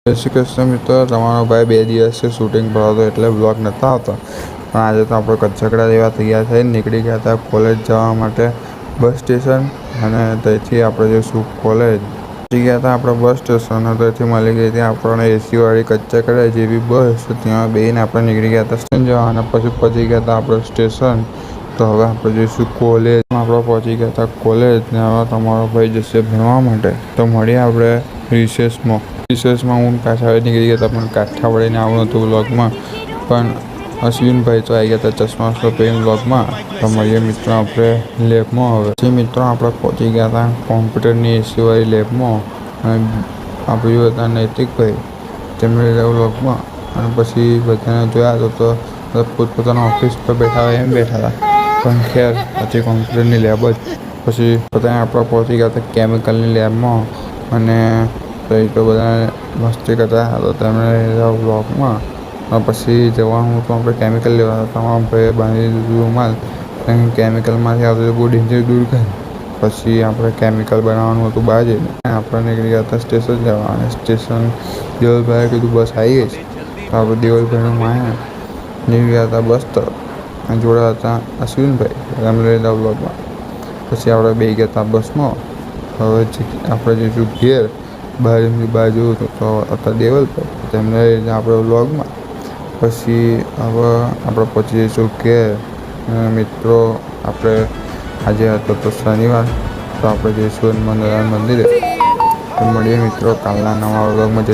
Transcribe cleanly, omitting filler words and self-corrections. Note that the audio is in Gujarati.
જય શ્રી કૃષ્ણ મિત્રો, તમારો ભાઈ 2 દિવસથી શૂટિંગ પર હતો એટલે બ્લોગ નહોતા આવતા. પણ આજે તો આપણે કચ્છકડા જેવા તૈયાર થઈને નીકળી ગયા હતા કોલેજ જવા માટે બસ સ્ટેશન. અને ત્યાંથી આપણે જઈશું કોલેજ. પહોંચી ગયા હતા આપણે બસ સ્ટેશન. ત્યાંથી મળી ગઈ હતી આપણને એસીવાળી કચ્છકડા જેવી બસ. ત્યાં બેસીને આપણે નીકળી ગયા હતા સ્ટેશન જવા. અને પછી પહોંચી ગયા હતા આપણે સ્ટેશન. તો હવે આપણે જઈશું કોલેજ. આપણે પહોંચી ગયા હતા કોલેજ ને હવે તમારો ભાઈ જશે ભણવા માટે. તો મળીએ આપણે રિસેસમાં. હું પાછા નીકળી ગયા હતા પણ કાઠા વળીને આવવાનું હતું વ્લોગમાં. પણ અશ્વિનભાઈ તો આવી ગયા હતા ચશ્મા પહેરીને વ્લોગમાં. તો મળીએ મિત્રો આપણે લેબમાં. હવે પછી મિત્રો આપણે પહોંચી ગયા હતા કોમ્પ્યુટરની એસીવાળી લેબમાં. અને આપણે હતા નૈતિકભાઈ તેમને લીધા વ્લોગમાં. અને પછી બધાને જોયા તો પોતપોતાના ઓફિસ પર બેઠા હોય એમ બેઠા હતા. પણ ખેર પછી કોમ્પ્યુટરની લેબ જ. પછી પોતાને આપણે પહોંચી ગયા હતા કેમિકલની લેબમાં. અને તો બધા મસ્તી કરતા હતા તેમણે બ્લોગમાં. પછી જવાનું તો આપણે કેમિકલ લેવા હતા. તમારા ભાઈએ બાંધી દીધું રૂમાલ. કેમિકલમાંથી આવતું બહુ ડેન્જર દૂર કરે. પછી આપણે કેમિકલ બનાવવાનું હતું બહાર જઈને. આપણે નીકળી ગયા હતા સ્ટેશન જવા. અને સ્ટેશન દેવલભાઈએ કીધું બસ આવી ગઈ છે. તો આપણે દેવલભાઈનું માયા નીકળી ગયા હતા બસ તરફ. અને જોડે હતા અશ્વિનભાઈ એમને લીધા બ્લોગમાં. પછી આપણે બેસી ગયા હતા બસમાં. હવે આપણે જઈશું ઘેર. બહારની બાજુ તો હતા દેવલભાઈ તેમને લઈને આપણે વ્લોગમાં. પછી હવે આપણે પહોંચી જઈશું ઘેર. મિત્રો આપણે આજે હતો તો શનિવાર. તો આપણે જઈશું હનુમાન દાદાના મંદિરે. તો મળીએ મિત્રો કાલના નવા વ્લોગમાં.